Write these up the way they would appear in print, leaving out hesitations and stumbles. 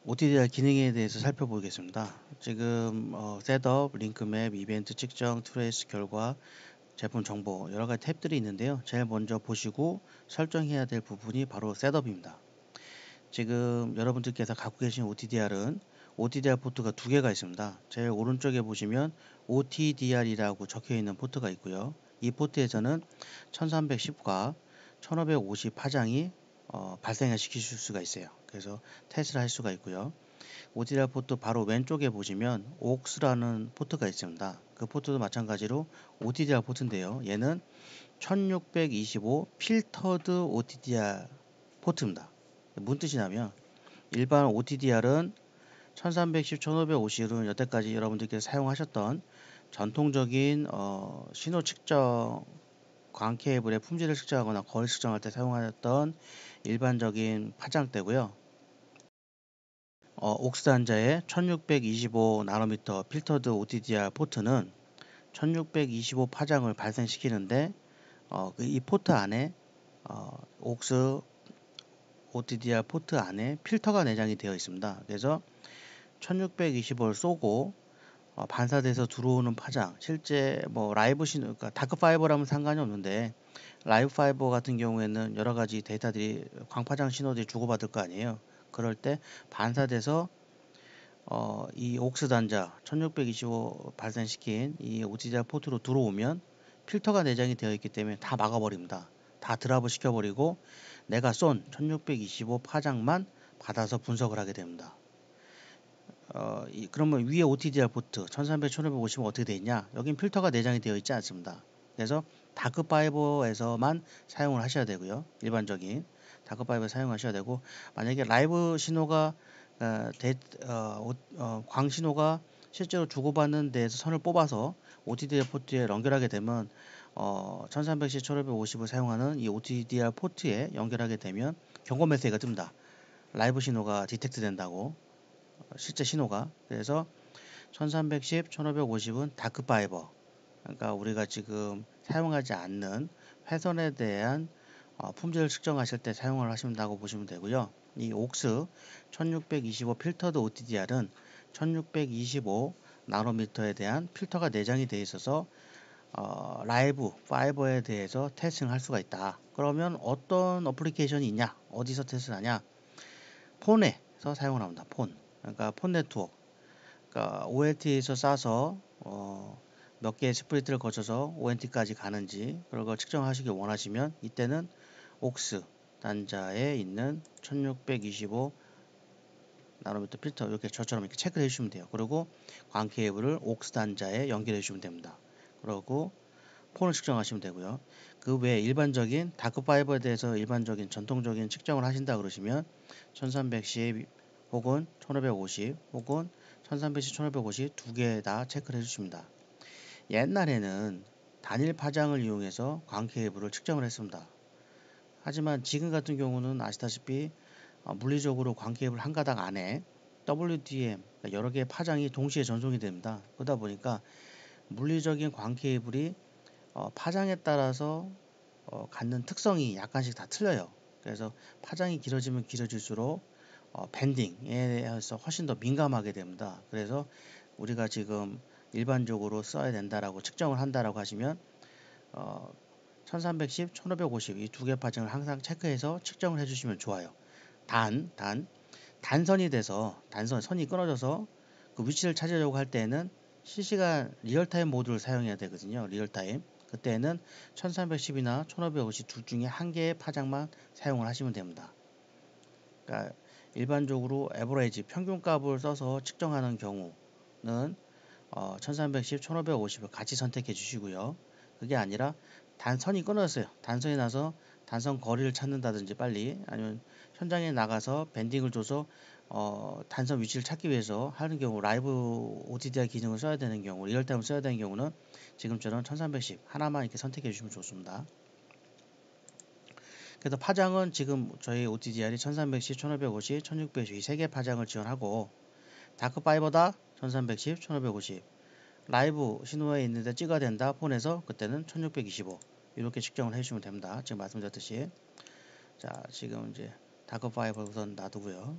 OTDR 기능에 대해서 살펴보겠습니다. 지금 셋업, 링크맵, 이벤트 측정, 트레이스 결과, 제품 정보 여러 가지 탭들이 있는데요. 제일 먼저 보시고 설정해야 될 부분이 바로 셋업입니다. 지금 여러분들께서 갖고 계신 OTDR은 OTDR 포트가 두 개가 있습니다. 제일 오른쪽에 보시면 OTDR이라고 적혀 있는 포트가 있고요. 이 포트에서는 1310과 1550 파장이 발생을 시키실 수가 있어요. 그래서 테스트를 할 수가 있고요. OTDR 포트 바로 왼쪽에 보시면 AUX라는 포트가 있습니다. 그 포트도 마찬가지로 OTDR 포트인데요. 얘는 1625 필터드 OTDR 포트입니다. 무슨 뜻이냐면 일반 OTDR은 1310, 1550은 여태까지 여러분들께서 사용하셨던 전통적인 신호 측정 광 케이블의 품질을 측정하거나 거리 측정할 때 사용하였던 일반적인 파장대고요. 옥스 단자의 1625 나노미터 필터드 OTDR 포트는 1625 파장을 발생시키는데 이 포트 안에 옥스 OTDR 포트 안에 필터가 내장이 되어 있습니다. 그래서 1625를 쏘고 반사돼서 들어오는 파장, 실제 뭐 라이브 신호, 그러니까 다크 파이버라면 상관이 없는데 라이브 파이버 같은 경우에는 여러 가지 데이터들이 광파장 신호들이 주고받을 거 아니에요. 그럴 때 반사돼서 이 옥스 단자 1625 발생시킨 이 OTDR 포트로 들어오면 필터가 내장이 되어 있기 때문에 다 막아버립니다. 다 드랍을 시켜버리고 내가 쏜 1625 파장만 받아서 분석을 하게 됩니다. 그러면 위에 OTDR 포트 1300, 1550은 어떻게 되어 있냐? 여긴 필터가 내장이 되어 있지 않습니다. 그래서 다크파이버에서만 사용을 하셔야 되고요. 일반적인 다크파이버 사용하셔야 되고, 만약에 라이브 신호가 광 신호가 실제로 주고받는 데에서 선을 뽑아서 OTDR 포트에 연결하게 되면 1300C 1550을 사용하는 이 OTDR 포트에 연결하게 되면 경고 메시지가 뜹니다. 라이브 신호가 디텍트 된다고, 실제 신호가. 그래서 1310, 1550은 다크파이버, 그러니까 우리가 지금 사용하지 않는 회선에 대한 품질을 측정하실 때 사용을 하신다고 보시면 되고요. 이 옥스 1625 필터드 OTDR은 1625 나노미터에 대한 필터가 내장이 되어 있어서 라이브 파이버에 대해서 테스팅을 할 수가 있다. 그러면 어떤 어플리케이션이 있냐? 어디서 테스트를 하냐? 폰에서 사용을 합니다. 폰. 그러니까 폰 네트워크. 그러니까 OLT에서 싸서 몇 개의 스프리트를 거쳐서 ONT까지 가는지 그런 걸 측정하시길 원하시면 이때는 옥스 단자에 있는 1625 나노미터 필터 이렇게 저처럼 이렇게 체크를 해주시면 돼요. 그리고 광 케이블을 옥스 단자에 연결해 주시면 됩니다. 그리고 폰을 측정하시면 되고요. 그 외에 일반적인 다크파이버에 대해서 일반적인 전통적인 측정을 하신다 그러시면 1310 혹은 1550 혹은 1310, 1550 두 개 다 체크를 해주십니다. 옛날에는 단일 파장을 이용해서 광 케이블을 측정을 했습니다. 하지만 지금 같은 경우는 아시다시피 물리적으로 광 케이블 한 가닥 안에 WDM 여러 개의 파장이 동시에 전송이 됩니다. 그러다 보니까 물리적인 광 케이블이 파장에 따라서 갖는 특성이 약간씩 다 틀려요. 그래서 파장이 길어지면 길어질수록 밴딩에 대해서 훨씬 더 민감하게 됩니다. 그래서 우리가 지금 일반적으로 써야 된다라고 측정을 한다라고 하시면 1310, 1550 이 두 개 파장을 항상 체크해서 측정을 해주시면 좋아요. 단선이 돼서 선이 끊어져서 그 위치를 찾으려고 할 때는 실시간 리얼타임 모드를 사용해야 되거든요. 리얼타임. 그때는 1310이나 1550 둘 중에 한 개의 파장만 사용을 하시면 됩니다. 그러니까 일반적으로 에버레이지 평균값을 써서 측정하는 경우는 1310, 1550을 같이 선택해 주시고요. 그게 아니라 단선이 끊어졌어요. 단선이 나서 단선 거리를 찾는다든지 빨리 아니면 현장에 나가서 밴딩을 줘서 단선 위치를 찾기 위해서 하는 경우 라이브 OTDR 기능을 써야 되는 경우 리얼타임을 써야 되는 경우는 지금처럼 1310 하나만 이렇게 선택해 주시면 좋습니다. 그래서 파장은 지금 저희 OTDR이 1310, 1550, 1650 이 세 개 파장을 지원하고 다크파이버다 1310, 1550 라이브 신호에 있는데 찍어야 된다 폰에서 그때는 1625 이렇게 측정을 해주시면 됩니다. 지금 말씀드렸듯이 자 지금 이제 다크파이버 우선 놔두고요.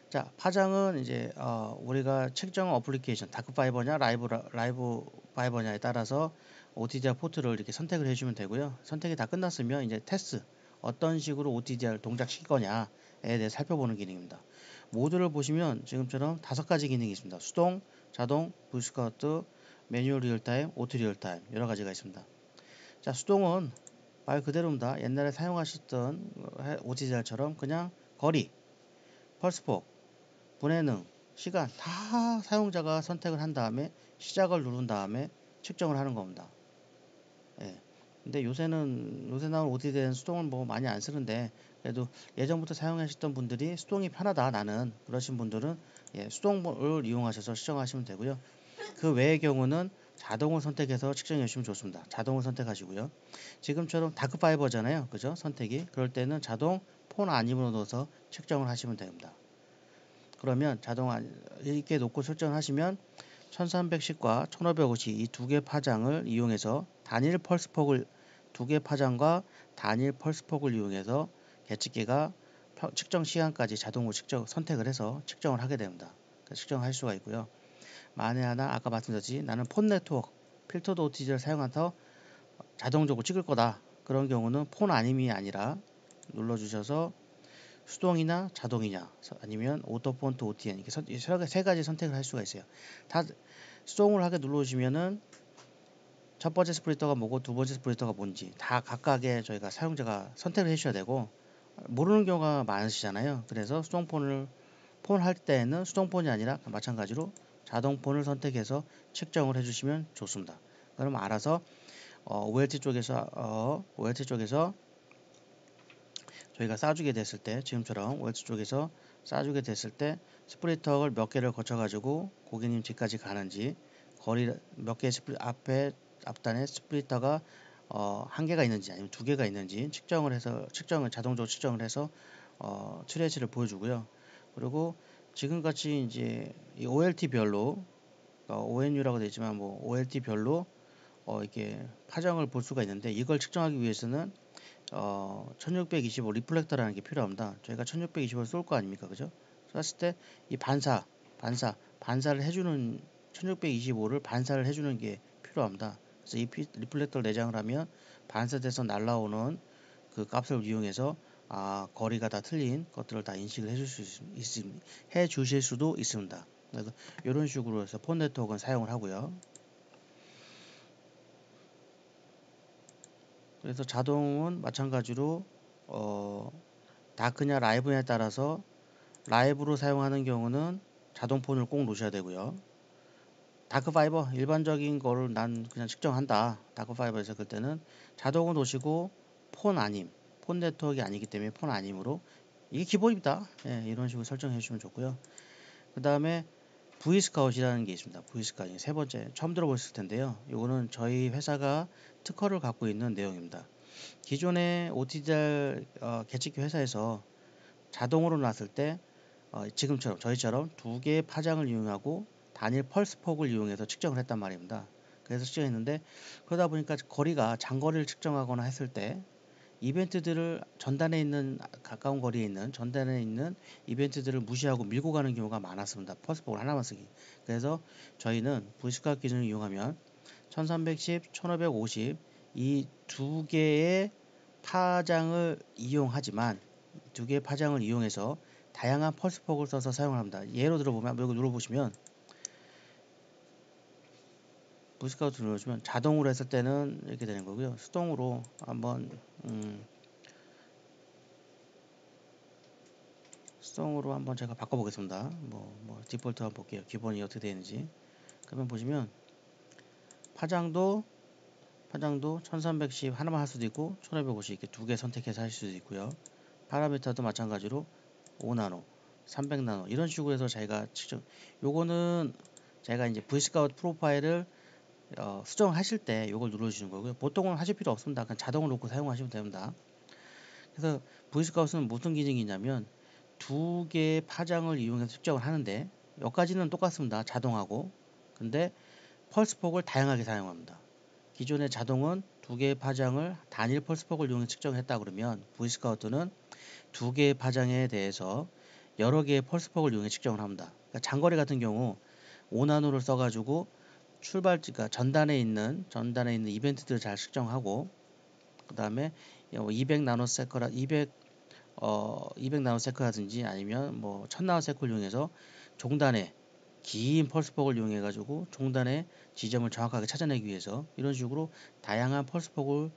자, 파장은 이제 우리가 측정 어플리케이션 다크 파이버냐 라이브 파이버냐에 따라서 OTDR 포트를 이렇게 선택을 해주면 되고요. 선택이 다 끝났으면 이제 테스트 어떤 식으로 OTDR 동작시킬 거냐에 대해 살펴보는 기능입니다. 모드를 보시면 지금처럼 5가지 기능이 있습니다. 수동, 자동, 부스카우트, 매뉴얼 리얼타임, 오토 리얼타임 여러 가지가 있습니다. 자, 수동은 말 그대로입니다. 옛날에 사용하셨던 OTDR처럼 그냥 거리, 펄스폭, 분해능, 시간 다 사용자가 선택을 한 다음에 시작을 누른 다음에 측정을 하는 겁니다. 예. 근데 요새 나온 OTDR는 수동을 뭐 많이 안 쓰는데 그래도 예전부터 사용하셨던 분들이 수동이 편하다 나는 그러신 분들은 수동을 이용하셔서 측정하시면 되고요. 그 외의 경우는 자동을 선택해서 측정해 주시면 좋습니다. 자동을 선택하시고요. 지금처럼 다크파이버잖아요. 그죠? 선택이. 그럴 때는 자동 폰 안입으로 넣어서 측정을 하시면 됩니다. 그러면 자동 이렇게 놓고 설정을 하시면 1310과 1550 이 두 개 파장을 이용해서 단일 펄스폭을 두 개 파장과 단일 펄스폭을 이용해서 계측기가 측정 시간까지 자동으로 선택을 해서 측정을 하게 됩니다. 측정할 수가 있고요. 만에 하나 아까 말씀드렸듯이 나는 폰 네트워크 필터도 OTG를 사용해서 자동적으로 찍을 거다. 그런 경우는 폰 아님이 아니라 눌러주셔서 수동이나 자동이냐 아니면 오토 폰트 OTN 이렇게 세 가지 선택을 할 수가 있어요. 다 수동을 하게 눌러주시면은 첫 번째 스플리터가 뭐고 두 번째 스플리터가 뭔지 다 각각의 저희가 사용자가 선택을 해주셔야 되고 모르는 경우가 많으시잖아요. 그래서 폰 할 때는 수동폰이 아니라 마찬가지로 자동폰을 선택해서 측정을 해주시면 좋습니다. 그럼 알아서 OLT 쪽에서 저희가 쏴주게 됐을 때 지금처럼 OLT 쪽에서 쏴주게 됐을 때 스플리터를 몇 개를 거쳐가지고 고객님 집까지 가는지 거리 몇 개 앞단에 스플리터가 한 개가 있는지 아니면 두 개가 있는지 자동적으로 측정을 해서 트레이스를 보여주고요. 그리고 지금같이 이제 이 OLT별로 ONU라고 되어 있지만 뭐 OLT별로 이렇게 파장을 볼 수가 있는데 이걸 측정하기 위해서는 1625 리플렉터라는 게 필요합니다. 저희가 1625를 쏠 거 아닙니까? 그죠? 쐈을 때 이 반사를 해주는 1625를 반사를 해주는 게 필요합니다. 그래서 이 리플렉터를 내장을 하면 반사돼서 날라오는 그 값을 이용해서 거리가 다 틀린 것들을 다 인식을 해 주실 수도 있습니다. 그래서 이런 식으로 해서 폰 네트워크는 사용을 하고요. 그래서 자동은 마찬가지로 다크냐 라이브냐에 따라서 라이브로 사용하는 경우는 자동폰을 꼭 놓으셔야 되고요. 다크파이버 일반적인 거를 난 그냥 측정한다. 다크파이버에서 그때는 자동을 놓으시고 폰 네트워크가 아니기 때문에 폰 아님으로 이게 기본입니다. 이런 식으로 설정해 주시면 좋고요. 그 다음에 V스카웃이라는 게 있습니다. V스카웃 세 번째 처음 들어보셨을 텐데요. 이거는 저희 회사가 특허를 갖고 있는 내용입니다. 기존의 OTDR 계측기 회사에서 자동으로 놨을 때 지금처럼 저희처럼 두 개의 파장을 이용하고 단일 펄스폭을 이용해서 측정을 했단 말입니다. 그래서 측정했는데 그러다 보니까 장거리를 측정하거나 했을 때 이벤트들을 가까운 거리에 있는 전단에 있는 이벤트들을 무시하고 밀고 가는 경우가 많았습니다. 펄스폭을 하나만 쓰기. 그래서 저희는 V스카웃 기준을 이용하면 1310, 1550 이 두 개의 파장을 이용해서 다양한 펄스폭을 써서 사용을 합니다. 예로 들어보면 이거 눌러보시면 V스카웃을 눌러주면 자동으로 했을 때는 이렇게 되는 거고요. 수동으로 한번 제가 바꿔보겠습니다. 디폴트 한번 볼게요. 기본이 어떻게 되어 있는지. 그러면 보시면 파장도 1310 하나만 할 수도 있고 1550 이렇게 두 개 선택해서 할 수도 있고요. 파라미터도 마찬가지로 5나노, 300나노 이런 식으로 해서 요거는 제가 이제 V스카웃 프로파일을 수정하실 때 요걸 눌러주시는 거고요. 보통은 하실 필요 없습니다. 그냥 자동으로 놓고 사용하시면 됩니다. 그래서 V스카웃은 무슨 기능이 있냐면 두 개의 파장을 이용해서 측정을 하는데 여기까지는 똑같습니다. 자동하고. 근데 펄스폭을 다양하게 사용합니다. 기존의 자동은 두 개의 파장을 단일 펄스폭을 이용해 측정했다 그러면 V스카우트는 두 개의 파장에 대해서 여러 개의 펄스폭을 이용해 측정을 합니다. 그러니까 장거리 같은 경우 5나노를 써가지고 출발지가 전단에 있는 이벤트들을 잘 측정하고, 그 다음에 200 나노세컨 200 나노세컨이라든지 아니면 뭐 1000 나노세컨을 이용해서 종단에 긴 펄스폭을 이용해 가지고 종단의 지점을 정확하게 찾아내기 위해서 이런 식으로 다양한 펄스폭을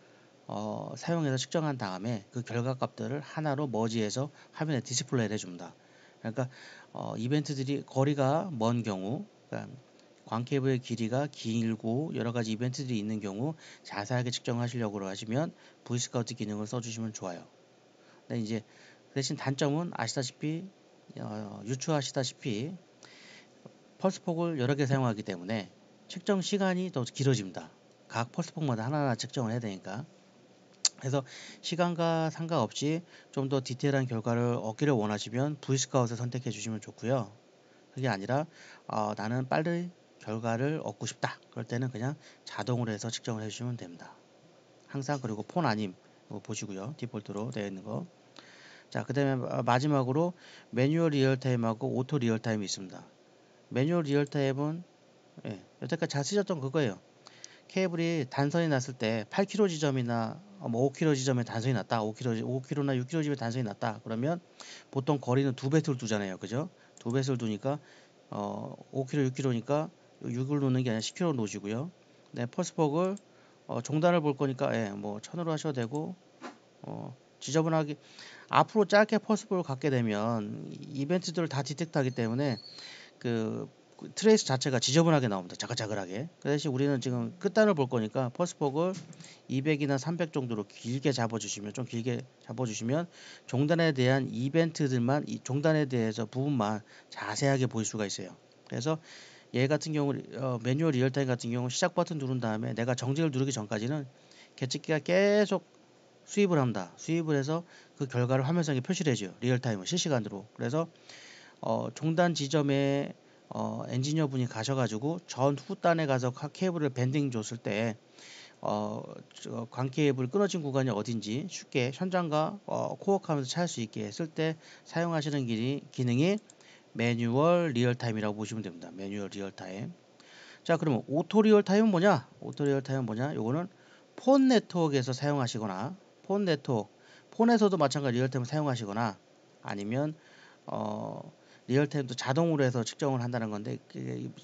사용해서 측정한 다음에 그 결과값들을 하나로 머지해서 화면에 디스플레이를 해줍니다. 그러니까 이벤트들이 거리가 먼 경우, 그러니까 광케이블의 길이가 길고 여러 가지 이벤트들이 있는 경우 자세하게 측정하시려고 하시면 V스카우트 기능을 써주시면 좋아요. 근데 이제 대신 단점은 아시다시피 유추하시다시피 펄스폭을 여러 개 사용하기 때문에 측정 시간이 더 길어집니다. 각 펄스폭마다 하나하나 측정을 해야 되니까. 그래서 시간과 상관없이 좀 더 디테일한 결과를 얻기를 원하시면 V스카웃을 선택해 주시면 좋고요. 그게 아니라 나는 빨리 결과를 얻고 싶다. 그럴 때는 그냥 자동으로 해서 측정을 해주시면 됩니다. 항상. 그리고 폰 아님 보시고요. 디폴트로 되어 있는 거. 자, 그 다음에 마지막으로 매뉴얼 리얼타임하고 오토 리얼타임이 있습니다. 매뉴얼 리얼타임은 여태까지 잘 쓰셨던 그거예요. 케이블이 단선이 났을 때 8km 지점이나 뭐 5km 지점에 단선이 났다. 5km나 6km 지점에 단선이 났다. 그러면 보통 거리는 두 배수를 두잖아요. 그죠? 두 배수를 두니까 5km, 6km니까 6을 놓는 게 아니라 10km 놓으시고요. 네, 펄스폭을 종단을 볼 거니까 뭐 1000으로 하셔도 되고 지저분하게 앞으로 짧게 펄스폭을 갖게 되면 이벤트들을 다 디텍트하기 때문에 그 트레이스 자체가 지저분하게 나옵니다. 자글자글하게. 그 대신 우리는 지금 끝단을 볼 거니까 펄스폭을 200이나 300 정도로 길게 잡아주시면, 좀 길게 잡아주시면 종단에 대한 이벤트들만, 이 종단에 대해서 부분만 자세하게 보일 수가 있어요. 그래서 얘 같은 경우 매뉴얼 리얼타임 같은 경우 시작 버튼 누른 다음에 내가 정지를 누르기 전까지는 계측기가 계속 수입을 합니다. 수입을 해서 그 결과를 화면상에 표시를 해줘요. 리얼타임을 실시간으로. 그래서 종단 지점에 엔지니어 분이 가셔가지고 전 후단에 가서 케이블을 밴딩 줬을 때 광 케이블 끊어진 구간이 어딘지 쉽게 현장과 코어하면서 찾을 수 있게 했을 때 사용하시는 기능이 매뉴얼 리얼타임이라고 보시면 됩니다. 매뉴얼 리얼타임. 자, 그러면 오토 리얼타임은 뭐냐? 오토 리얼타임은 뭐냐? 요거는 폰 네트워크에서 사용하시거나 폰에서도 마찬가지 리얼타임을 사용하시거나 아니면 리얼타임도 자동으로 해서 측정을 한다는 건데,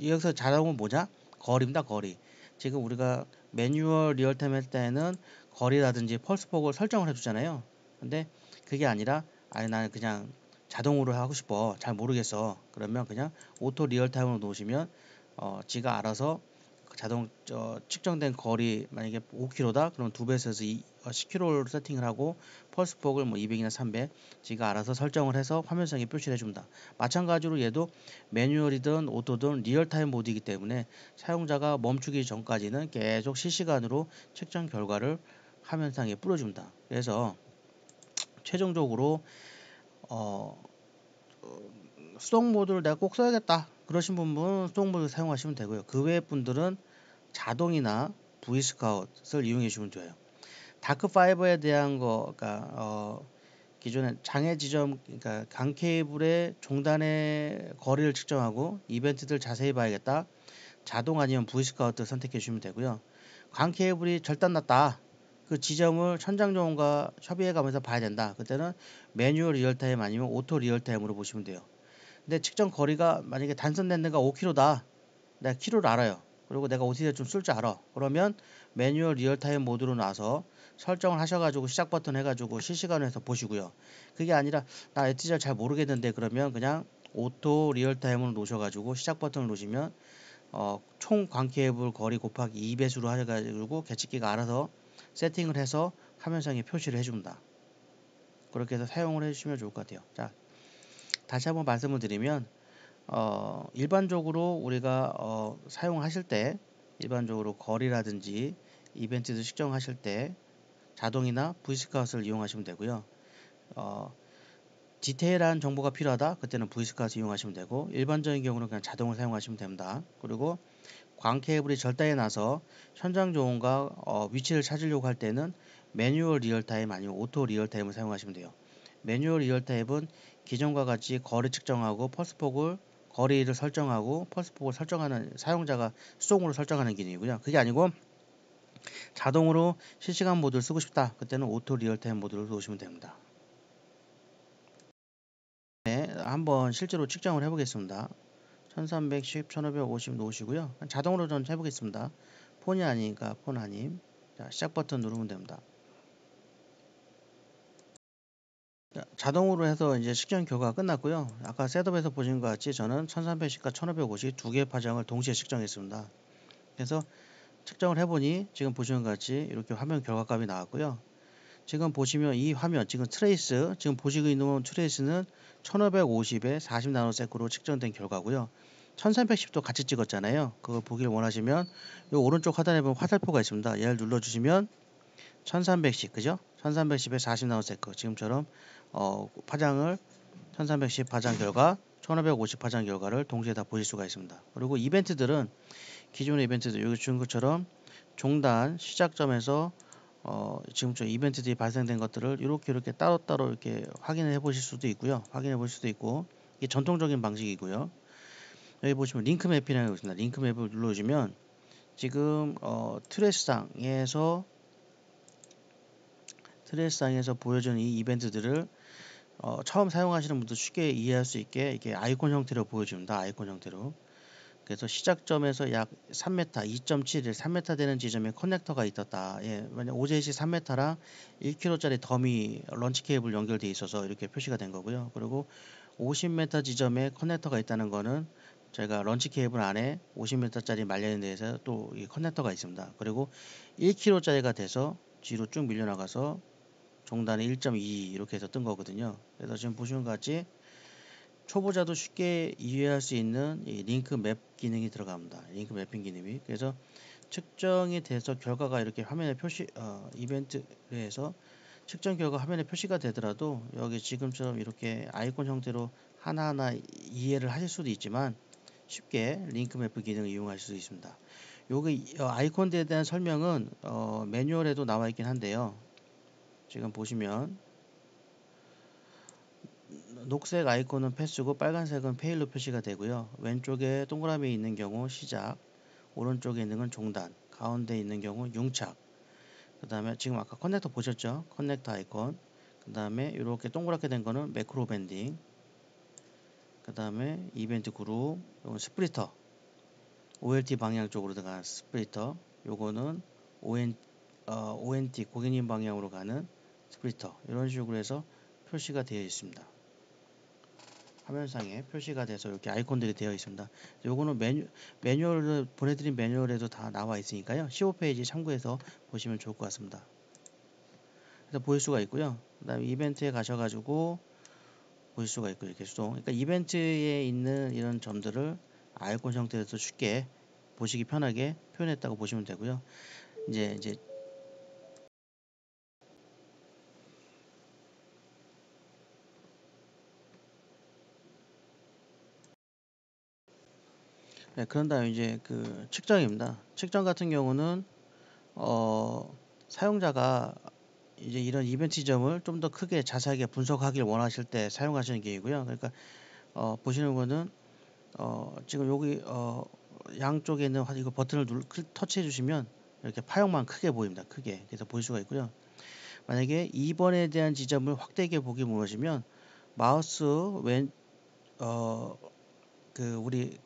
여기서 자동은 뭐냐? 거리입니다. 거리. 지금 우리가 매뉴얼 리얼타임 할 때는 거리라든지 펄스폭을 설정을 해주잖아요. 근데 그게 아니라 나는 그냥 자동으로 하고 싶어. 잘 모르겠어. 그러면 그냥 오토 리얼타임으로 놓으시면 지가 알아서 자동 측정된 거리, 만약에 5km다 그럼 두 배에서 10km로 세팅을 하고 펄스폭을 뭐 200이나 300 지가 알아서 설정을 해서 화면상에 표시를 해줍니다. 마찬가지로 얘도 매뉴얼이든 오토든 리얼타임 모드이기 때문에 사용자가 멈추기 전까지는 계속 실시간으로 측정 결과를 화면상에 뿌려줍니다. 그래서 최종적으로 어, 수동 모드를 내가 꼭 써야겠다 그러신 분은 수동 모드 사용하시면 되고요. 그 외의 분들은 자동이나 V스카웃을 이용해 주시면 돼요. 다크5에 대한 거, 그러니까 기존에 장애 지점, 그러니까 강 케이블의 종단의 거리를 측정하고 이벤트들 자세히 봐야겠다. 자동 아니면 V스카웃을 선택해 주시면 되고요. 강 케이블이 절단 났다. 그 지점을 천장요원과 협의해 가면서 봐야 된다. 그때는 매뉴얼 리얼타임 아니면 오토 리얼타임으로 보시면 돼요. 근데 측정 거리가 만약에 단선된 데가 5km다. 내가 키로를 알아요. 그리고 내가 OTD를 좀 쓸 줄 알아. 그러면 매뉴얼 리얼타임 모드로 나서 설정을 하셔가지고 시작 버튼 해가지고 실시간으로 해서 보시고요. 그게 아니라 나 OTD를 잘 모르겠는데 그러면 그냥 오토 리얼타임으로 놓으셔가지고 시작 버튼을 놓으시면 총 광케이블 거리 곱하기 2배수로 해가지고 계측기가 알아서 세팅을 해서 화면상에 표시를 해줍니다. 그렇게 해서 사용을 해주시면 좋을 것 같아요. 자, 다시 한번 말씀을 드리면 일반적으로 우리가 사용하실 때 일반적으로 거리라든지 이벤트를 측정하실 때 자동이나 V스카웃을 이용하시면 되고요. 디테일한 정보가 필요하다 그때는 V스카웃을 이용하시면 되고, 일반적인 경우는 그냥 자동을 사용하시면 됩니다. 그리고 광 케이블이 절단이 나서 현장 조언과 위치를 찾으려고 할 때는 매뉴얼 리얼타임 아니면 오토 리얼타임을 사용하시면 돼요. 매뉴얼 리얼타임은 기존과 같이 거리 측정하고 펄스폭을 거리를 설정하고 펄스폭을 설정하는 사용자가 수동으로 설정하는 기능이고요. 그게 아니고 자동으로 실시간 모드를 쓰고 싶다. 그때는 오토 리얼타임 모드를 놓으시면 됩니다. 네, 한번 실제로 측정을 해보겠습니다. 1310, 1550 놓으시고요. 자동으로 전 해보겠습니다. 폰이 아니니까 폰 아님. 자, 시작 버튼 누르면 됩니다. 자, 자동으로 해서 이제 측정 결과가 끝났고요. 아까 셋업에서 보신 것 같이 저는 1310과 1550 두 개의 파장을 동시에 측정했습니다. 그래서 측정을 해보니 지금 보시는 것 같이 이렇게 화면 결과값이 나왔고요. 지금 보시면 이 화면, 지금 트레이스, 지금 보시고 있는 트레이스는 1550에 40나노세크로 측정된 결과고요. 1310도 같이 찍었잖아요. 그거 보길 원하시면 이 오른쪽 하단에 보면 화살표가 있습니다. 얘를 눌러주시면 1310, 그죠? 1310에 40나노세크, 지금처럼 파장을 1310 파장 결과, 1550 파장 결과를 동시에 다 보실 수가 있습니다. 그리고 이벤트들은 기존의 이벤트들 여기 준 것처럼 종단 시작점에서 지금처럼 이벤트들이 발생된 것들을 이렇게 따로따로 이렇게 확인해 보실 수도 있고요. 확인해 보실 수도 있고, 이게 전통적인 방식이고요. 여기 보시면 링크 맵이라는 거 있습니다. 링크 맵을 눌러주면 지금 트레스상에서 보여주는 이 이벤트들을 처음 사용하시는 분도 쉽게 이해할 수 있게 이렇게 아이콘 형태로 보여줍니다. 아이콘 형태로. 그래서 시작점에서 약 3m, 2.7일 3m 되는 지점에 커넥터가 있었다. 예, 만약 OJC 3m랑 1kg짜리 더미 런치 케이블 연결되어 있어서 이렇게 표시가 된 거고요. 그리고 50m 지점에 커넥터가 있다는 거는 저희가 런치 케이블 안에 50m짜리 말려있는 데에서 또 이 커넥터가 있습니다. 그리고 1kg짜리가 돼서 뒤로 쭉 밀려나가서 종단에 1.2 이렇게 해서 뜬 거거든요. 그래서 지금 보시는 것 같이 초보자도 쉽게 이해할 수 있는 이 링크 맵 기능이 들어갑니다. 링크 매핑 기능이. 그래서 측정이 돼서 결과가 이렇게 화면에 이벤트를 해서 측정 결과 화면에 표시가 되더라도 여기 지금처럼 이렇게 아이콘 형태로 하나하나 이해를 하실 수도 있지만 쉽게 링크 매핑 기능을 이용하실 수 있습니다. 여기 아이콘들에 대한 설명은 매뉴얼에도 나와 있긴 한데요. 지금 보시면 녹색 아이콘은 패스고 빨간색은 페일로 표시가 되고요. 왼쪽에 동그라미 있는 경우 시작, 오른쪽에 있는 건 종단, 가운데 있는 경우 융착, 그 다음에 지금 아까 커넥터 보셨죠? 커넥터 아이콘, 그 다음에 이렇게 동그랗게 된 거는 매크로 밴딩, 그 다음에 이벤트 그룹, 이건 스프리터, OLT 방향 쪽으로 들어가는 스프리터, 요거는 ONT 고객님 방향으로 가는 스프리터, 이런 식으로 해서 표시가 되어 있습니다. 화면상에 표시가 돼서 이렇게 아이콘들이 되어 있습니다. 요거는 매뉴얼을 보내드린 매뉴얼에도 다 나와 있으니까요. 15페이지 참고해서 보시면 좋을 것 같습니다. 그래서 보일 수가 있고요. 그 다음에 이벤트에 가셔가지고 보실 수가 있고요. 이렇게 수동. 그러니까 이벤트에 있는 이런 점들을 아이콘 형태에서 쉽게 보시기 편하게 표현했다고 보시면 되고요. 이제 네, 그런 다음에 이제 그 측정입니다. 측정 같은 경우는 사용자가 이제 이런 이벤트 지점을 좀 더 크게 자세하게 분석하길 원하실 때 사용하시는 기이고요. 그러니까 보시는 거는 지금 여기 양쪽에 있는 이거 버튼을 터치해 주시면 이렇게 파형만 크게 보입니다. 크게. 그래서 볼 수가 있고요. 만약에 2번에 대한 지점을 확대하게 보기 원하시면 마우스 우리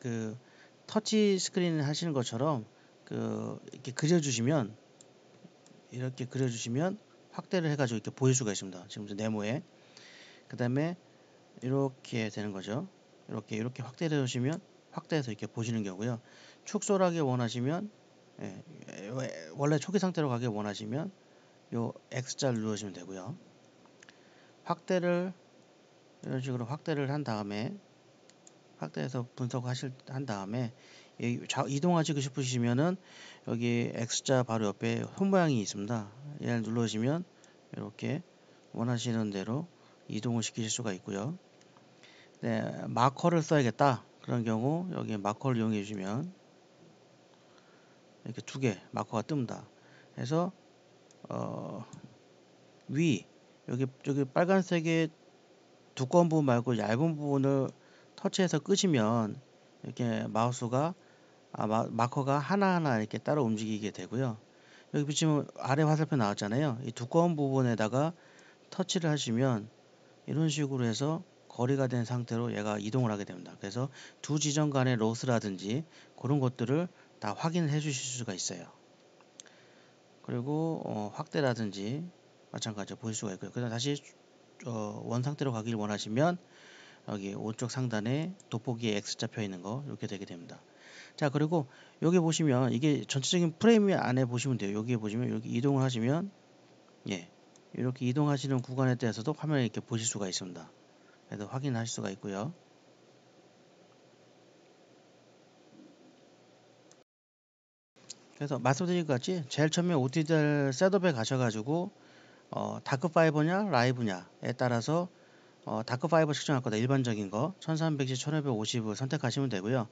터치 스크린 하시는 것처럼 이렇게 그려주시면 확대를 해가지고 이렇게 보일 수가 있습니다. 지금 네모에. 그 다음에 이렇게 되는 거죠. 이렇게 확대를 해주시면 확대해서 이렇게 보시는 경우고요. 축소하기 원하시면 원래 초기 상태로 가기 원하시면 요 X자를 누르시면 되고요. 확대를 이런 식으로 확대를 한 다음에 확대해서 한 다음에 이동하시고 싶으시면은 여기 X자 바로 옆에 손 모양이 있습니다. 얘를 눌러주시면 이렇게 원하시는 대로 이동을 시키실 수가 있고요. 네, 마커를 써야겠다. 그런 경우 여기 마커를 이용해 주시면 이렇게 두 개 마커가 뜹니다. 그래서 위 여기 빨간색의 두꺼운 부분 말고 얇은 부분을 터치해서 끄시면 이렇게 마커가 하나하나 이렇게 따로 움직이게 되고요. 여기 보시면 아래 화살표 나왔잖아요. 이 두꺼운 부분에다가 터치를 하시면 이런 식으로 해서 거리가 된 상태로 얘가 이동을 하게 됩니다. 그래서 두 지점 간의 로스라든지 그런 것들을 다 확인해 주실 수가 있어요. 그리고 확대라든지 마찬가지로 보실 수가 있고요. 그다음 다시 원 상태로 가길 원하시면 여기 오른쪽 상단에 돋보기에 X 잡혀 있는 거 이렇게 되게 됩니다. 자, 그리고 여기 보시면 이게 전체적인 프레임 안에 보시면 돼요. 여기 보시면 여기 이동을 하시면 예, 이렇게 이동하시는 구간에 대해서도 화면에 이렇게 보실 수가 있습니다. 그래서 확인하실 수가 있고요. 그래서 말씀드린 것 같이 제일 처음에 OTDR 셋업에 가셔가지고 다크 파이버냐 라이브냐에 따라서 다크 파이버 측정할 거다 일반적인 거 1300시 1550을 선택하시면 되고요.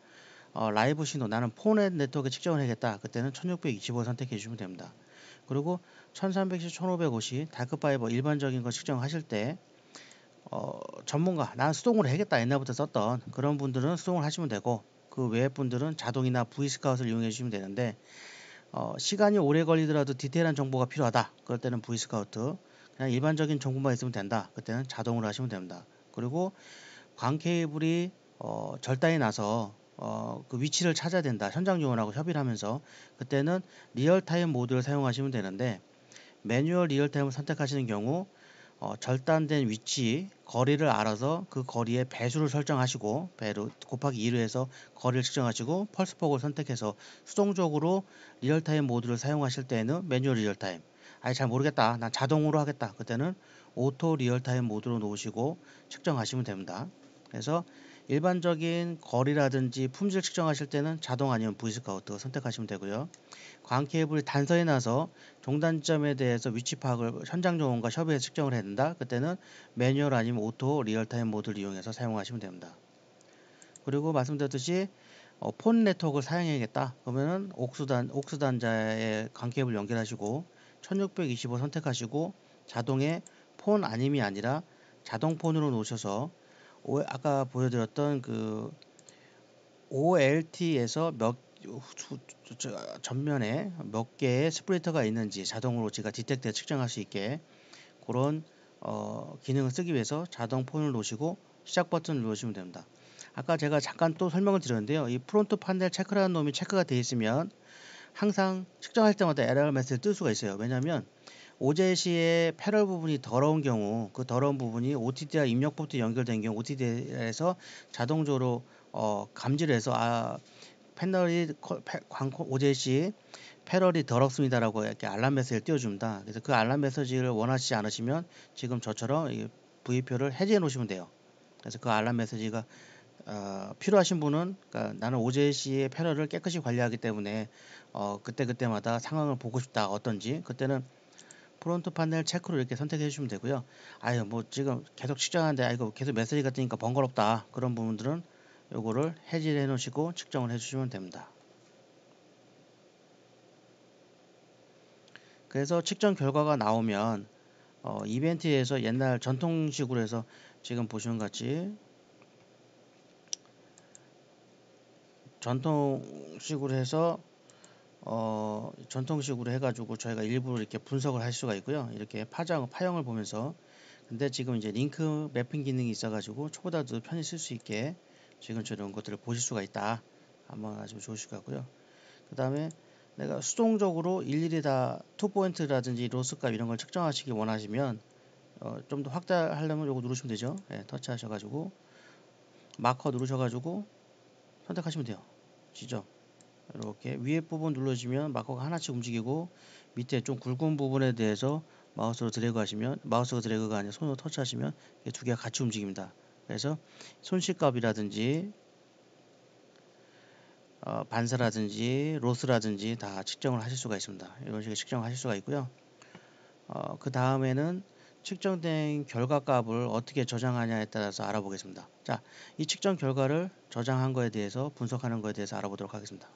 라이브 신호 나는 폰의 네트워크에 측정을 해야겠다. 그때는 1625 선택해 주시면 됩니다. 그리고 1300시 1550 다크 파이버 일반적인 거 측정하실 때 전문가 난 수동으로 해야겠다 옛날부터 썼던 그런 분들은 수동을 하시면 되고 그 외의 분들은 자동이나 V스카웃을 이용해 주시면 되는데 시간이 오래 걸리더라도 디테일한 정보가 필요하다. 그럴 때는 V스카우트 그냥 일반적인 정보만 있으면 된다. 그때는 자동으로 하시면 됩니다. 그리고 광 케이블이 절단이 나서 그 위치를 찾아야 된다. 현장 요원하고 협의를 하면서 그때는 리얼타임 모드를 사용하시면 되는데 매뉴얼 리얼타임을 선택하시는 경우 절단된 위치 거리를 알아서 그 거리의 배수를 설정하시고 배로 곱하기 2로 해서 거리를 측정하시고 펄스폭을 선택해서 수동적으로 리얼타임 모드를 사용하실 때에는 매뉴얼 리얼타임 아니 잘 모르겠다 난 자동으로 하겠다 그때는 오토 리얼타임 모드로 놓으시고 측정하시면 됩니다. 그래서 일반적인 거리라든지 품질 측정하실 때는 자동 아니면 V스카우트 선택하시면 되고요. 광 케이블이 단선이 나서 종단 지점에 대해서 위치 파악을 현장 요원과 협의해서 측정을 해야 된다. 그때는 매뉴얼 아니면 오토 리얼타임 모드를 이용해서 사용하시면 됩니다. 그리고 말씀드렸듯이 폰 네트워크를 사용해야겠다. 그러면은 옥스 단자에 광 케이블 연결하시고 1625 선택하시고 자동의 폰 아님이 아니라 자동 폰으로 놓으셔서 아까 보여드렸던 그 OLT에서 전면에 몇 개의 스플리터가 있는지 자동으로 제가 디텍트해 측정할 수 있게 그런 기능을 쓰기 위해서 자동 폰을 놓으시고 시작 버튼을 누르시면 됩니다. 아까 제가 잠깐 또 설명을 드렸는데요. 이 프론트 판넬 체크라는 놈이 체크가 되어 있으면 항상 측정할 때마다 에러 메시지를 뜰 수가 있어요. 왜냐하면 OJC의 패럴 부분이 더러운 경우 그 더러운 부분이 OTDR 입력 포트 연결된 경우 OTDR에서 자동적으로 감지를 해서 패널이 OJC 패럴이 더럽습니다라고 이렇게 알람 메시지를 띄워줍니다. 그래서 그 알람 메시지를 원하시지 않으시면 지금 저처럼 이 V표를 해제해 놓으시면 돼요. 그래서 그 알람 메시지가 필요하신 분은 그러니까 나는 OJC의 패럴을 깨끗이 관리하기 때문에 그때그때마다 상황을 보고 싶다 어떤지 그때는 프론트 판넬 체크로 이렇게 선택해 주시면 되고요. 아유 뭐 지금 계속 측정하는데 이거 계속 메시지가 뜨니까 번거롭다 그런 부분들은 요거를 해지해 놓으시고 측정을 해 주시면 됩니다. 그래서 측정 결과가 나오면 이벤트에서 옛날 전통식으로 해서 지금 보시는 것 같이 전통식으로 해서 전통식으로 해가지고 저희가 일부러 이렇게 분석을 할 수가 있고요. 이렇게 파형을 보면서 근데 지금 이제 링크 매핑 기능이 있어가지고 초보자도 편히 쓸 수 있게 지금 저런 것들을 보실 수가 있다. 한번 아주 좋으실 것 같고요. 그 다음에 내가 수동적으로 일일이 다 투포인트라든지 로스값 이런 걸 측정하시기 원하시면 좀 더 확대하려면 요거 누르시면 되죠. 예, 터치 하셔가지고 마커 누르셔가지고 선택하시면 돼요. 지점 이렇게 위에 부분 눌러주시면 마커가 하나씩 움직이고 밑에 좀 굵은 부분에 대해서 마우스로 드래그 하시면 마우스가 드래그가 아니라 손으로 터치하시면 이게 두 개가 같이 움직입니다. 그래서 손실값이라든지 반사라든지 로스라든지 다 측정을 하실 수가 있습니다. 이런 식으로 측정하실 수가 있고요. 그 다음에는 측정된 결과값을 어떻게 저장하냐에 따라서 알아보겠습니다. 자, 이 측정 결과를 저장한 거에 대해서 분석하는 거에 대해서 알아보도록 하겠습니다.